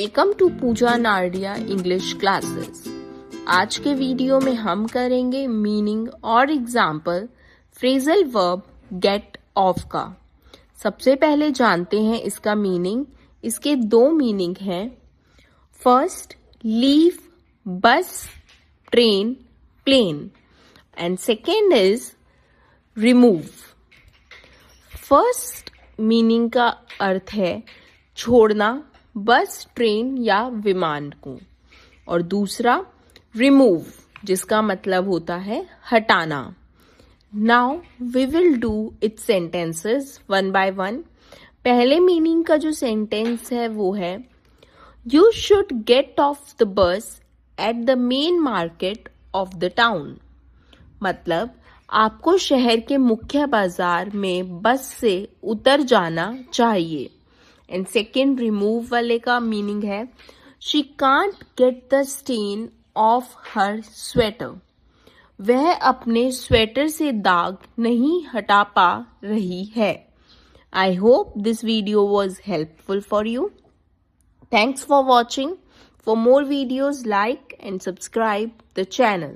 Welcome to Pooja Nardia English classes. आज के video में हम करेंगे मीनिंग और example phrasal verb get off का। सबसे पहले जानते हैं इसका मीनिंग। इसके दो मीनिंग हैं। First, leave, bus, train, plane, and second is remove. First meaning का अर्थ है छोड़ना बस, ट्रेन या विमान को, और दूसरा रिमूव जिसका मतलब होता है हटाना। Now we will do its sentences one by one. पहले मीनिंग का जो सेंटेंस है वो है you should get off the bus at the main market of the town. मतलब आपको शहर के मुख्य बाजार में बस से उतर जाना चाहिए। एंड सेकेंड, रिमूव वाले का मीनिंग है she can't get the stain of her sweater. वह अपने स्वेटर से दाग नहीं हटा पा रही है। I hope this video was helpful for you. Thanks for watching. For more videos, like and subscribe the channel.